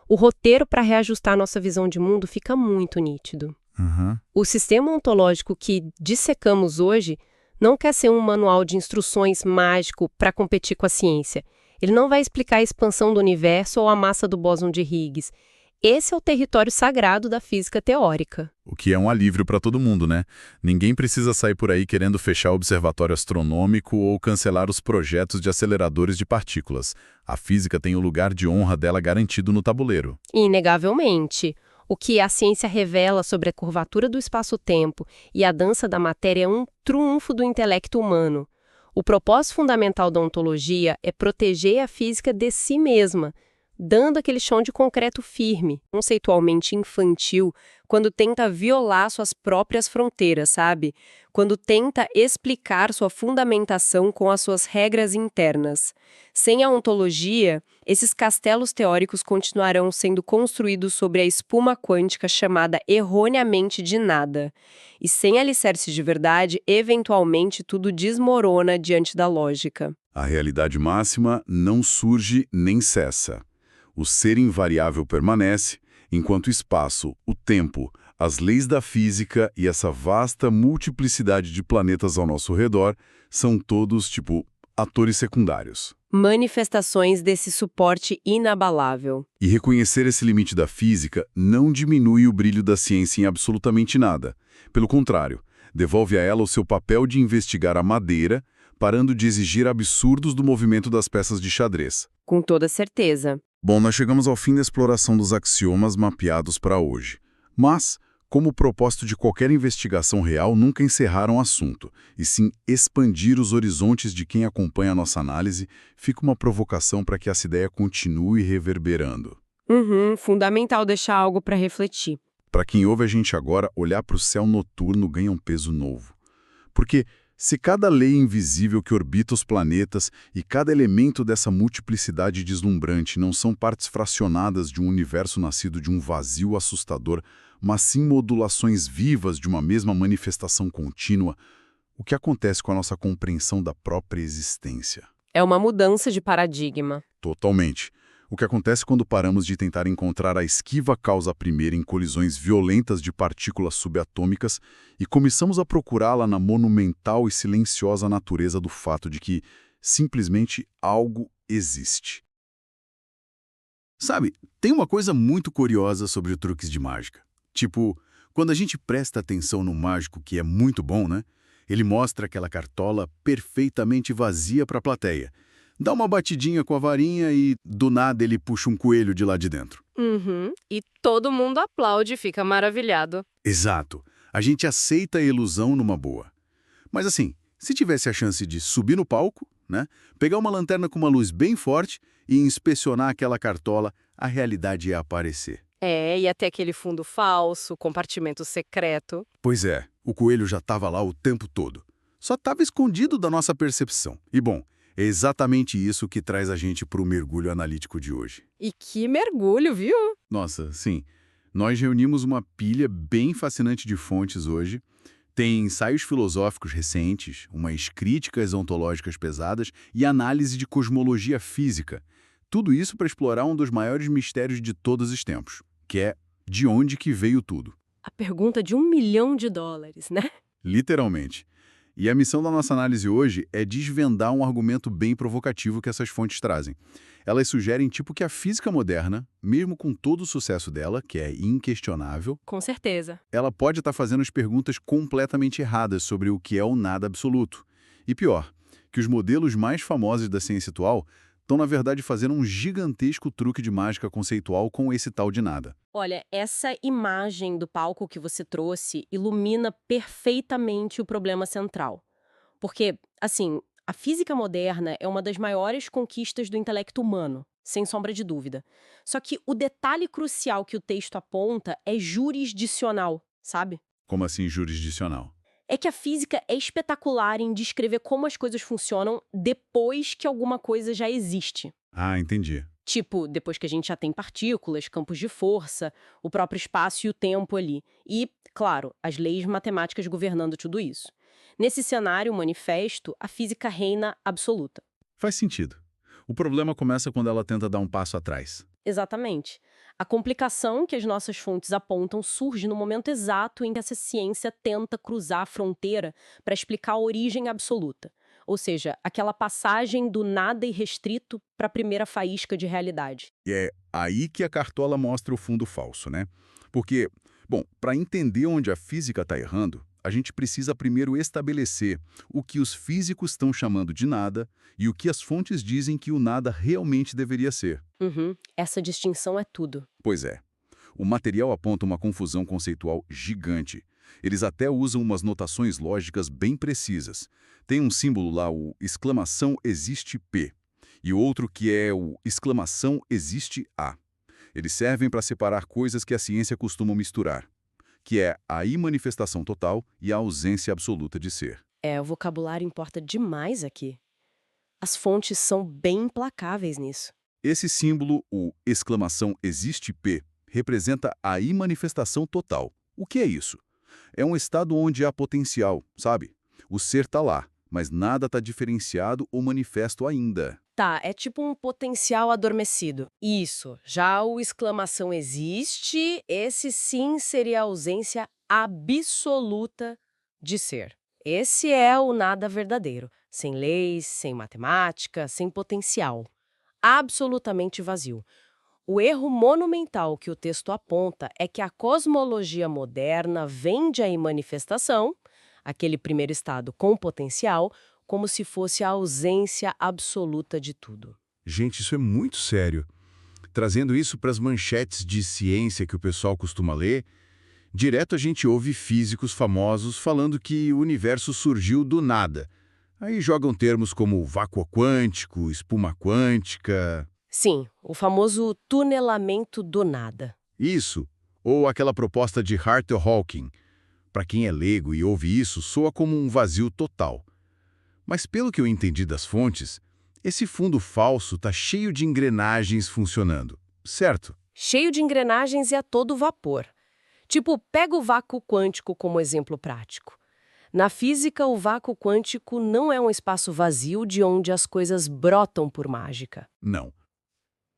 o roteiro para reajustar nossa visão de mundo fica muito nítido. O sistema ontológico que dissecamos hoje não quer ser um manual de instruções mágico para competir com a ciência. Ele não vai explicar a expansão do universo ou a massa do bóson de Higgs. Esse é o território sagrado da física teórica. O que é um alívio para todo mundo, né? Ninguém precisa sair por aí querendo fechar o observatório astronômico ou cancelar os projetos de aceleradores de partículas. A física tem o lugar de honra dela garantido no tabuleiro. Inegavelmente. O que a ciência revela sobre a curvatura do espaço-tempo e a dança da matéria é um trunfo do intelecto humano. O propósito fundamental da ontologia é proteger a física de si mesma, dando aquele chão de concreto firme, conceitualmente infantil, quando tenta violar suas próprias fronteiras, sabe? Quando tenta explicar sua fundamentação com as suas regras internas. Sem a ontologia, esses castelos teóricos continuarão sendo construídos sobre a espuma quântica chamada erroneamente de nada. E sem alicerce de verdade, eventualmente tudo desmorona diante da lógica. A realidade máxima não surge nem cessa. O ser invariável permanece, enquanto o espaço, o tempo, as leis da física e essa vasta multiplicidade de planetas ao nosso redor são todos, atores secundários. Manifestações desse suporte inabalável. E reconhecer esse limite da física não diminui o brilho da ciência em absolutamente nada. Pelo contrário, devolve a ela o seu papel de investigar a madeira, parando de exigir absurdos do movimento das peças de xadrez. Com toda certeza. Bom, nós chegamos ao fim da exploração dos axiomas mapeados para hoje. Mas, como o propósito de qualquer investigação real, nunca encerrar um assunto, e sim expandir os horizontes de quem acompanha a nossa análise, fica uma provocação para que essa ideia continue reverberando. Fundamental deixar algo para refletir. Para quem ouve a gente agora, olhar para o céu noturno ganha um peso novo. Porque se cada lei invisível que orbita os planetas e cada elemento dessa multiplicidade deslumbrante não são partes fracionadas de um universo nascido de um vazio assustador, mas sim modulações vivas de uma mesma manifestação contínua, o que acontece com a nossa compreensão da própria existência? É uma mudança de paradigma. Totalmente. O que acontece quando paramos de tentar encontrar a esquiva causa primeira em colisões violentas de partículas subatômicas e começamos a procurá-la na monumental e silenciosa natureza do fato de que, simplesmente, algo existe. Sabe, tem uma coisa muito curiosa sobre truques de mágica. Quando a gente presta atenção no mágico que é muito bom, né? Ele mostra aquela cartola perfeitamente vazia para a plateia. Dá uma batidinha com a varinha e, do nada, ele puxa um coelho de lá de dentro. E todo mundo aplaude e fica maravilhado. Exato. A gente aceita a ilusão numa boa. Mas assim, se tivesse a chance de subir no palco, né, pegar uma lanterna com uma luz bem forte e inspecionar aquela cartola, a realidade ia aparecer. E até aquele fundo falso, compartimento secreto. Pois é, o coelho já estava lá o tempo todo. Só estava escondido da nossa percepção. E bom, é exatamente isso que traz a gente para o mergulho analítico de hoje. E que mergulho, viu? Nossa, sim. Nós reunimos uma pilha bem fascinante de fontes hoje. Tem ensaios filosóficos recentes, umas críticas ontológicas pesadas e análise de cosmologia física. Tudo isso para explorar um dos maiores mistérios de todos os tempos, que é de onde que veio tudo. A pergunta de $1 milhão, né? Literalmente. E a missão da nossa análise hoje é desvendar um argumento bem provocativo que essas fontes trazem. Elas sugerem que a física moderna, mesmo com todo o sucesso dela, que é inquestionável, Com certeza. ela pode estar fazendo as perguntas completamente erradas sobre o que é o nada absoluto. E pior, que os modelos mais famosos da ciência atual estão, na verdade, fazendo um gigantesco truque de mágica conceitual com esse tal de nada. Olha, essa imagem do palco que você trouxe ilumina perfeitamente o problema central. Porque, assim, a física moderna é uma das maiores conquistas do intelecto humano, sem sombra de dúvida. Só que o detalhe crucial que o texto aponta é jurisdicional, sabe? Como assim jurisdicional? É que a física é espetacular em descrever como as coisas funcionam depois que alguma coisa já existe. Ah, entendi. Depois que a gente já tem partículas, campos de força, o próprio espaço e o tempo ali. E, claro, as leis matemáticas governando tudo isso. Nesse cenário manifesto, a física reina absoluta. Faz sentido. O problema começa quando ela tenta dar um passo atrás. Exatamente. A complicação que as nossas fontes apontam surge no momento exato em que essa ciência tenta cruzar a fronteira para explicar a origem absoluta. Ou seja, aquela passagem do nada irrestrito para a primeira faísca de realidade. E é aí que a cartola mostra o fundo falso, né? Porque, bom, para entender onde a física está errando, a gente precisa primeiro estabelecer o que os físicos estão chamando de nada e o que as fontes dizem que o nada realmente deveria ser. Essa distinção é tudo. Pois é. O material aponta uma confusão conceitual gigante. Eles até usam umas notações lógicas bem precisas. Tem um símbolo lá, o exclamação existe P, e outro que é o exclamação existe A. Eles servem para separar coisas que a ciência costuma misturar, que é a imanifestação total e a ausência absoluta de ser. O vocabulário importa demais aqui. As fontes são bem implacáveis nisso. Esse símbolo, o exclamação existe P, representa a imanifestação total. O que é isso? É um estado onde há potencial, sabe? O ser está lá, mas nada está diferenciado ou manifesto ainda. Tá, é tipo um potencial adormecido. Isso. Já o exclamação existe, esse sim seria a ausência absoluta de ser. Esse é o nada verdadeiro, sem leis, sem matemática, sem potencial. Absolutamente vazio. O erro monumental que o texto aponta é que a cosmologia moderna vende a imanifestação, aquele primeiro estado com potencial, como se fosse a ausência absoluta de tudo. Gente, isso é muito sério. Trazendo isso para as manchetes de ciência que o pessoal costuma ler, direto a gente ouve físicos famosos falando que o universo surgiu do nada. Aí jogam termos como vácuo quântico, espuma quântica... Sim, o famoso tunelamento do nada. Isso, ou aquela proposta de Hartle-Hawking. Para quem é leigo e ouve isso, soa como um vazio total. Mas pelo que eu entendi das fontes, esse fundo falso está cheio de engrenagens funcionando, certo? Cheio de engrenagens e a todo vapor. Tipo, pega o vácuo quântico como exemplo prático. Na física, o vácuo quântico não é um espaço vazio de onde as coisas brotam por mágica. Não.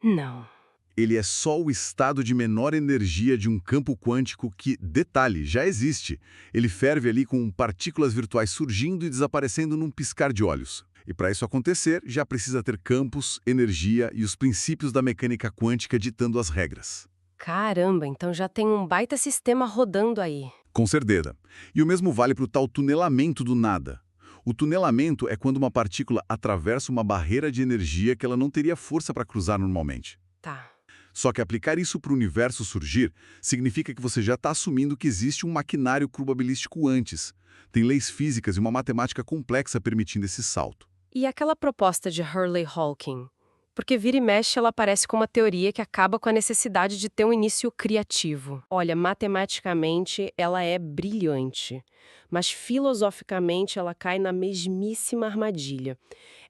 Não. Ele é só o estado de menor energia de um campo quântico que, detalhe, já existe. Ele ferve ali com partículas virtuais surgindo e desaparecendo num piscar de olhos. E para isso acontecer, já precisa ter campos, energia e os princípios da mecânica quântica ditando as regras. Caramba, então já tem um baita sistema rodando aí. Com certeza. E o mesmo vale para o tal tunelamento do nada. O tunelamento é quando uma partícula atravessa uma barreira de energia que ela não teria força para cruzar normalmente. Tá. Só que aplicar isso para o universo surgir significa que você já está assumindo que existe um maquinário probabilístico antes. Tem leis físicas e uma matemática complexa permitindo esse salto. E aquela proposta de Hartle-Hawking? Porque vira e mexe ela aparece como uma teoria que acaba com a necessidade de ter um início criativo. Olha, matematicamente ela é brilhante, mas filosoficamente ela cai na mesmíssima armadilha.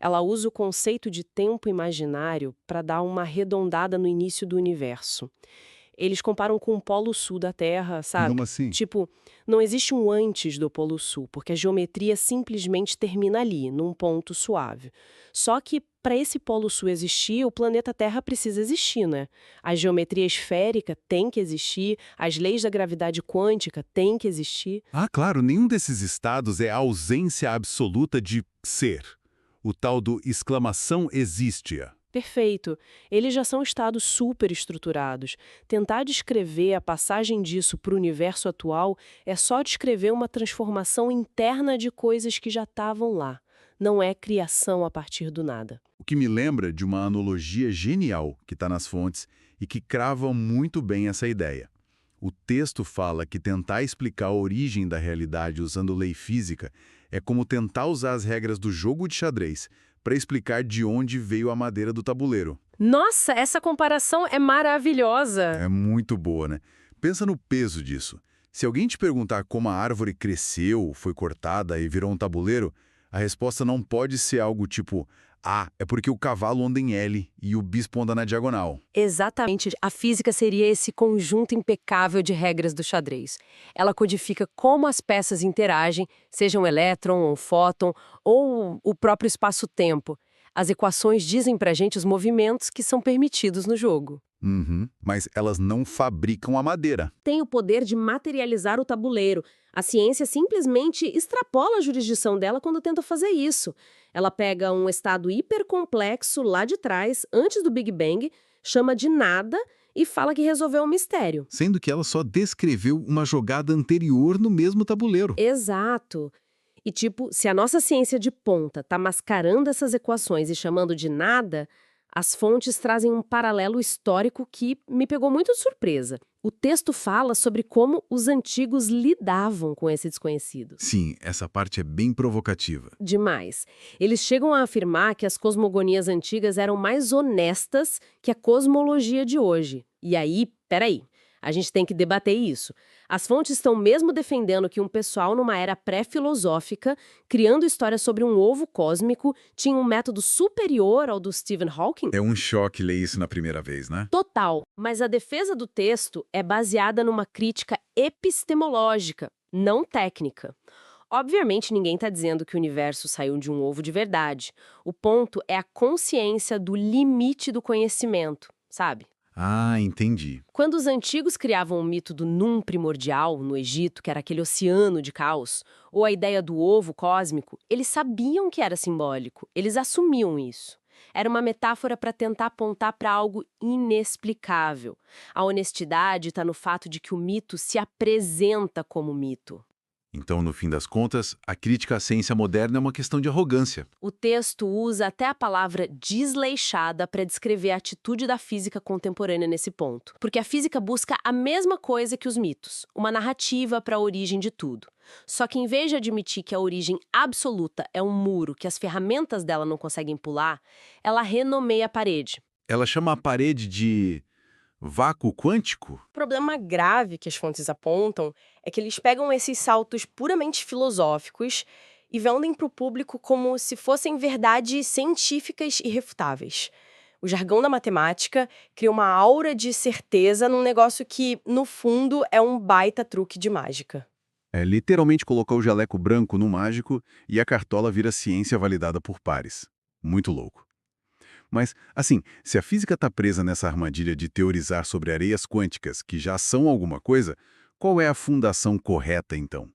Ela usa o conceito de tempo imaginário para dar uma arredondada no início do universo. Eles comparam com o Polo Sul da Terra, sabe? Como assim? Tipo, não existe um antes do Polo Sul, porque a geometria simplesmente termina ali, num ponto suave. Só que, para esse Polo Sul existir, o planeta Terra precisa existir, né? A geometria esférica tem que existir, as leis da gravidade quântica têm que existir. Ah, claro, nenhum desses estados é a ausência absoluta de ser. O tal do exclamação existe. Perfeito. Eles já são estados superestruturados. Tentar descrever a passagem disso para o universo atual é só descrever uma transformação interna de coisas que já estavam lá. Não é criação a partir do nada. O que me lembra de uma analogia genial que está nas fontes e que crava muito bem essa ideia. O texto fala que tentar explicar a origem da realidade usando lei física é como tentar usar as regras do jogo de xadrez para explicar de onde veio a madeira do tabuleiro. Nossa, essa comparação é maravilhosa! É muito boa, né? Pensa no peso disso. Se alguém te perguntar como a árvore cresceu, foi cortada e virou um tabuleiro, a resposta não pode ser algo tipo: ah, é porque o cavalo anda em L e o bispo anda na diagonal. Exatamente. A física seria esse conjunto impecável de regras do xadrez. Ela codifica como as peças interagem, seja um elétron, um fóton ou o próprio espaço-tempo. As equações dizem pra gente os movimentos que são permitidos no jogo. Mas elas não fabricam a madeira. Tem o poder de materializar o tabuleiro. A ciência simplesmente extrapola a jurisdição dela quando tenta fazer isso. Ela pega um estado hipercomplexo lá de trás, antes do Big Bang, chama de nada e fala que resolveu um mistério. Sendo que ela só descreveu uma jogada anterior no mesmo tabuleiro. Exato. E tipo, se a nossa ciência de ponta tá mascarando essas equações e chamando de nada, As fontes trazem um paralelo histórico que me pegou muito de surpresa. O texto fala sobre como os antigos lidavam com esse desconhecido. Sim, essa parte é bem provocativa. Demais. Eles chegam a afirmar que as cosmogonias antigas eram mais honestas que a cosmologia de hoje. E aí, peraí, a gente tem que debater isso. As fontes estão mesmo defendendo que um pessoal numa era pré-filosófica, criando histórias sobre um ovo cósmico, tinha um método superior ao do Stephen Hawking? É um choque ler isso na primeira vez, né? Total, mas a defesa do texto é baseada numa crítica epistemológica, não técnica. Obviamente, ninguém está dizendo que o universo saiu de um ovo de verdade. O ponto é a consciência do limite do conhecimento, sabe? Ah, entendi. Quando os antigos criavam o mito do Num primordial, no Egito, que era aquele oceano de caos, ou a ideia do ovo cósmico, eles sabiam que era simbólico, eles assumiam isso. Era uma metáfora para tentar apontar para algo inexplicável. A honestidade está no fato de que o mito se apresenta como mito. Então, no fim das contas, a crítica à ciência moderna é uma questão de arrogância. O texto usa até a palavra desleixada para descrever a atitude da física contemporânea nesse ponto. Porque a física busca a mesma coisa que os mitos, uma narrativa para a origem de tudo. Só que em vez de admitir que a origem absoluta é um muro que as ferramentas dela não conseguem pular, ela renomeia a parede. Ela chama a parede de vácuo quântico? O problema grave que as fontes apontam é que eles pegam esses saltos puramente filosóficos e vendem para o público como se fossem verdades científicas irrefutáveis. O jargão da matemática cria uma aura de certeza num negócio que, no fundo, é um baita truque de mágica. É literalmente colocar o jaleco branco no mágico e a cartola vira ciência validada por pares. Muito louco. Mas, assim, se a física está presa nessa armadilha de teorizar sobre areias quânticas, que já são alguma coisa, qual é a fundação correta, então?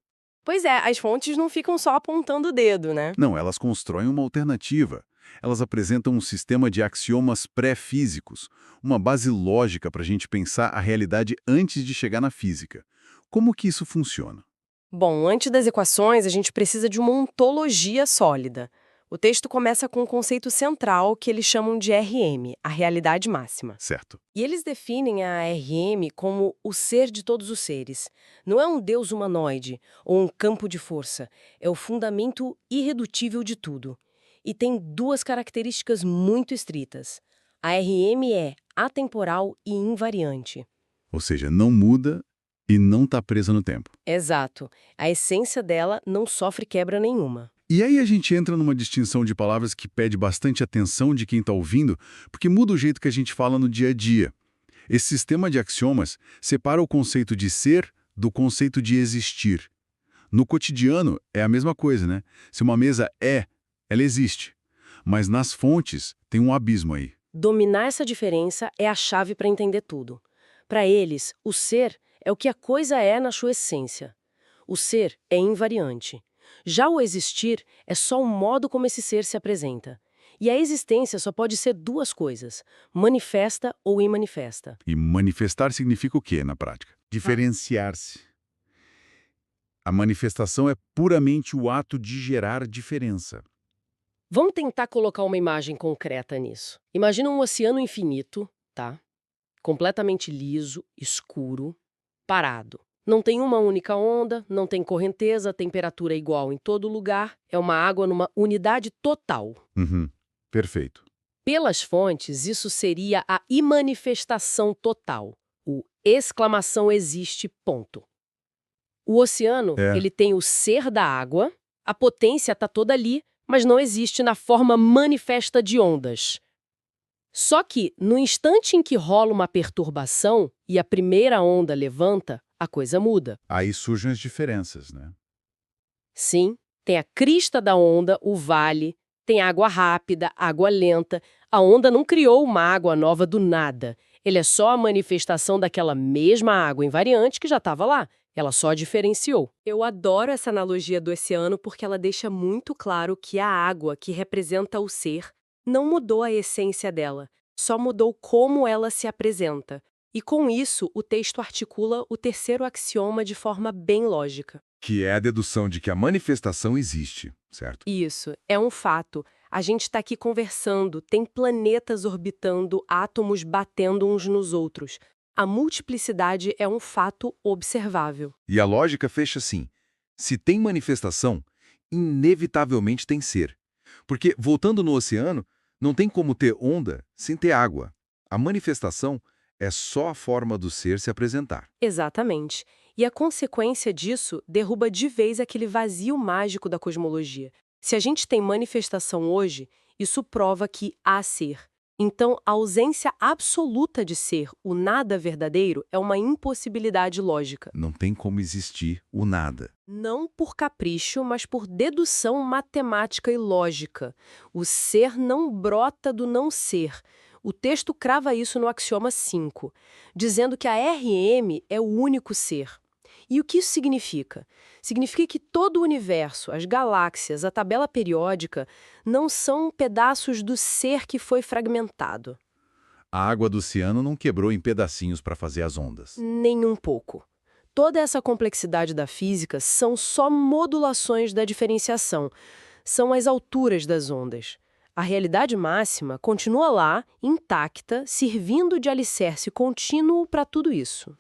Pois é, as fontes não ficam só apontando o dedo, né? Não, elas constroem uma alternativa. Elas apresentam um sistema de axiomas pré-físicos, uma base lógica para a gente pensar a realidade antes de chegar na física. Como que isso funciona? Bom, antes das equações, a gente precisa de uma ontologia sólida. O texto começa com um conceito central que eles chamam de RM, a realidade máxima. Certo. E eles definem a RM como o ser de todos os seres. Não é um deus humanoide ou um campo de força. É o fundamento irredutível de tudo. E tem duas características muito estritas. A RM é atemporal e invariante. Ou seja, não muda e não está presa no tempo. Exato. A essência dela não sofre quebra nenhuma. E aí a gente entra numa distinção de palavras que pede bastante atenção de quem está ouvindo, porque muda o jeito que a gente fala no dia a dia. Esse sistema de axiomas separa o conceito de ser do conceito de existir. No cotidiano é a mesma coisa, né? Se uma mesa ela existe. Mas nas fontes tem um abismo aí. Dominar essa diferença é a chave para entender tudo. Para eles, o ser é o que a coisa é na sua essência. O ser é invariante. Já o existir é só o modo como esse ser se apresenta. E a existência só pode ser duas coisas, manifesta ou imanifesta. E manifestar significa o quê na prática? Diferenciar-se. A manifestação é puramente o ato de gerar diferença. Vamos tentar colocar uma imagem concreta nisso. Imagina um oceano infinito, tá? Completamente liso, escuro, parado. Não tem uma única onda, não tem correnteza, temperatura igual em todo lugar. É uma água numa unidade total. Perfeito. Pelas fontes, isso seria a imanifestação total. O exclamação existe, ponto. O oceano, ele tem o ser da água, a potência está toda ali, mas não existe na forma manifesta de ondas. Só que, no instante em que rola uma perturbação e a primeira onda levanta, a coisa muda. Aí surgem as diferenças, né? Sim, tem a crista da onda, o vale, tem água rápida, água lenta. A onda não criou uma água nova do nada. Ele é só a manifestação daquela mesma água invariante que já estava lá. Ela só diferenciou. Eu adoro essa analogia do oceano porque ela deixa muito claro que a água, que representa o ser, não mudou a essência dela, só mudou como ela se apresenta. E com isso, o texto articula o terceiro axioma de forma bem lógica. Que é a dedução de que a manifestação existe, certo? Isso, é um fato. A gente está aqui conversando, tem planetas orbitando, átomos batendo uns nos outros. A multiplicidade é um fato observável. E a lógica fecha assim: se tem manifestação, inevitavelmente tem ser. Porque, voltando no oceano, não tem como ter onda sem ter água. A manifestação é só a forma do ser se apresentar. Exatamente. E a consequência disso derruba de vez aquele vazio mágico da cosmologia. Se a gente tem manifestação hoje, isso prova que há ser. Então, a ausência absoluta de ser, o nada verdadeiro, é uma impossibilidade lógica. Não tem como existir o nada. Não por capricho, mas por dedução matemática e lógica. O ser não brota do não ser. O texto crava isso no axioma 5, dizendo que a RM é o único ser. E o que isso significa? Significa que todo o universo, as galáxias, a tabela periódica, não são pedaços do ser que foi fragmentado. A água do oceano não quebrou em pedacinhos para fazer as ondas. Nem um pouco. Toda essa complexidade da física são só modulações da diferenciação. São as alturas das ondas. A realidade máxima continua lá, intacta, servindo de alicerce contínuo para tudo isso.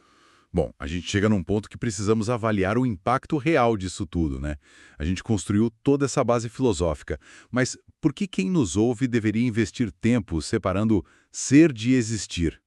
Bom, a gente chega num ponto que precisamos avaliar o impacto real disso tudo, né? A gente construiu toda essa base filosófica, mas por que quem nos ouve deveria investir tempo separando ser de existir?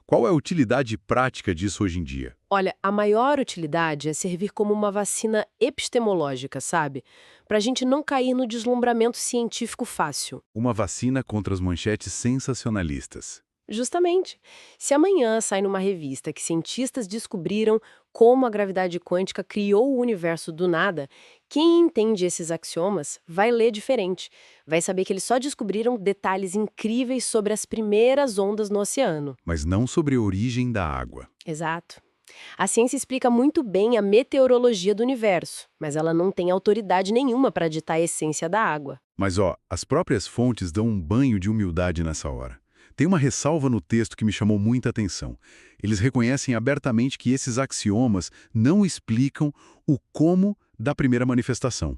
Qual é a utilidade prática disso hoje em dia? Olha, a maior utilidade é servir como uma vacina epistemológica, sabe? Para a gente não cair no deslumbramento científico fácil. Uma vacina contra as manchetes sensacionalistas. Justamente. Se amanhã sai numa revista que cientistas descobriram como a gravidade quântica criou o universo do nada, quem entende esses axiomas vai ler diferente. Vai saber que eles só descobriram detalhes incríveis sobre as primeiras ondas no oceano. Mas não sobre a origem da água. Exato. A ciência explica muito bem a meteorologia do universo, mas ela não tem autoridade nenhuma para ditar a essência da água. Mas as próprias fontes dão um banho de humildade nessa hora. Tem uma ressalva no texto que me chamou muita atenção. Eles reconhecem abertamente que esses axiomas não explicam o como da primeira manifestação.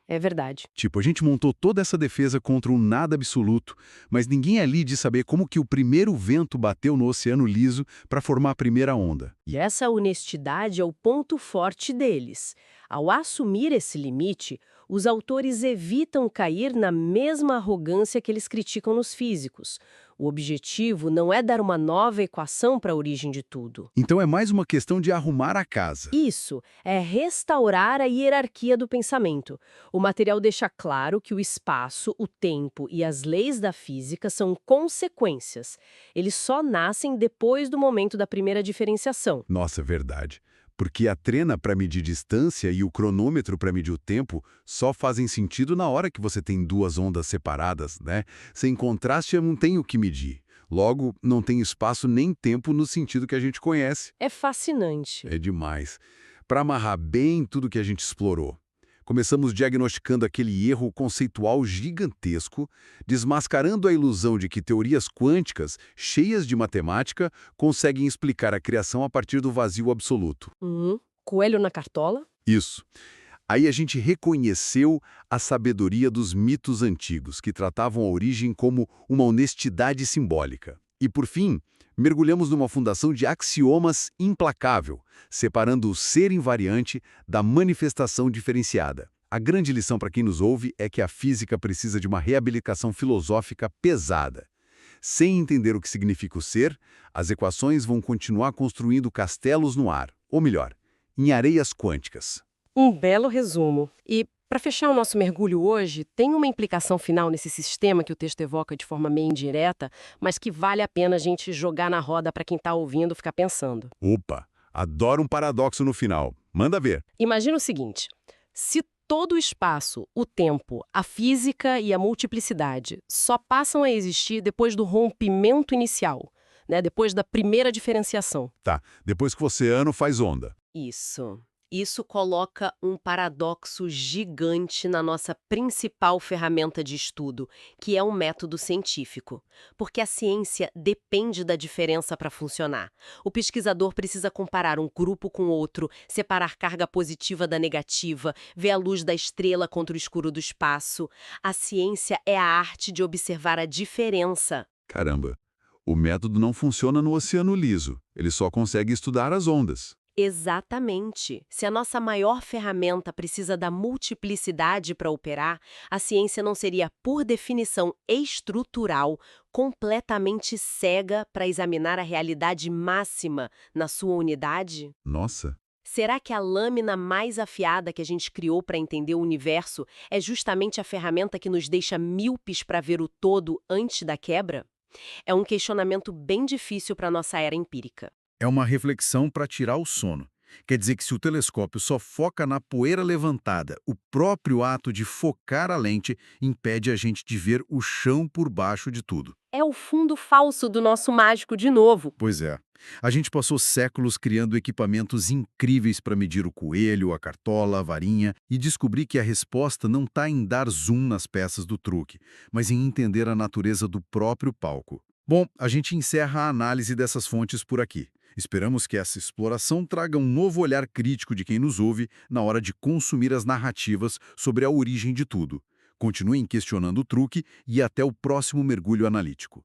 É verdade. Tipo, a gente montou toda essa defesa contra um nada absoluto, mas ninguém ali diz saber como que o primeiro vento bateu no oceano liso para formar a primeira onda. E essa honestidade é o ponto forte deles. Ao assumir esse limite, os autores evitam cair na mesma arrogância que eles criticam nos físicos. O objetivo não é dar uma nova equação para a origem de tudo. Então é mais uma questão de arrumar a casa. Isso, é restaurar a hierarquia do pensamento. O material deixa claro que o espaço, o tempo e as leis da física são consequências. Eles só nascem depois do momento da primeira diferenciação. Nossa, verdade. Porque a trena para medir distância e o cronômetro para medir o tempo só fazem sentido na hora que você tem duas ondas separadas, né? Sem contraste, eu não tenho o que medir. Logo, não tem espaço nem tempo no sentido que a gente conhece. É fascinante. É demais. Para amarrar bem tudo que a gente explorou. Começamos diagnosticando aquele erro conceitual gigantesco, desmascarando a ilusão de que teorias quânticas, cheias de matemática, conseguem explicar a criação a partir do vazio absoluto. Coelho na cartola? Isso. Aí a gente reconheceu a sabedoria dos mitos antigos, que tratavam a origem como uma honestidade simbólica. E, por fim, mergulhamos numa fundação de axiomas implacável, separando o ser invariante da manifestação diferenciada. A grande lição para quem nos ouve é que a física precisa de uma reabilitação filosófica pesada. Sem entender o que significa o ser, as equações vão continuar construindo castelos no ar, ou melhor, em areias quânticas. Um belo resumo. E, para fechar o nosso mergulho hoje, tem uma implicação final nesse sistema que o texto evoca de forma meio indireta, mas que vale a pena a gente jogar na roda para quem está ouvindo ficar pensando. Opa, adoro um paradoxo no final. Manda ver. Imagina o seguinte: se todo o espaço, o tempo, a física e a multiplicidade só passam a existir depois do rompimento inicial, né, depois da primeira diferenciação. Tá, depois que o oceano faz onda. Isso. Isso coloca um paradoxo gigante na nossa principal ferramenta de estudo, que é o método científico. Porque a ciência depende da diferença para funcionar. O pesquisador precisa comparar um grupo com outro, separar carga positiva da negativa, ver a luz da estrela contra o escuro do espaço. A ciência é a arte de observar a diferença. Caramba, o método não funciona no oceano liso. Ele só consegue estudar as ondas. Exatamente. Se a nossa maior ferramenta precisa da multiplicidade para operar, a ciência não seria, por definição estrutural, completamente cega para examinar a realidade máxima na sua unidade? Nossa, Será que a lâmina mais afiada que a gente criou para entender o universo é justamente a ferramenta que nos deixa míopes para ver o todo antes da quebra? É um questionamento bem difícil para nossa era empírica. É uma reflexão para tirar o sono. Quer dizer que se o telescópio só foca na poeira levantada, o próprio ato de focar a lente impede a gente de ver o chão por baixo de tudo. É o fundo falso do nosso mágico de novo. Pois é. A gente passou séculos criando equipamentos incríveis para medir o coelho, a cartola, a varinha e descobrir que a resposta não está em dar zoom nas peças do truque, mas em entender a natureza do próprio palco. Bom, a gente encerra a análise dessas fontes por aqui. Esperamos que essa exploração traga um novo olhar crítico de quem nos ouve na hora de consumir as narrativas sobre a origem de tudo. Continuem questionando o truque e até o próximo mergulho analítico.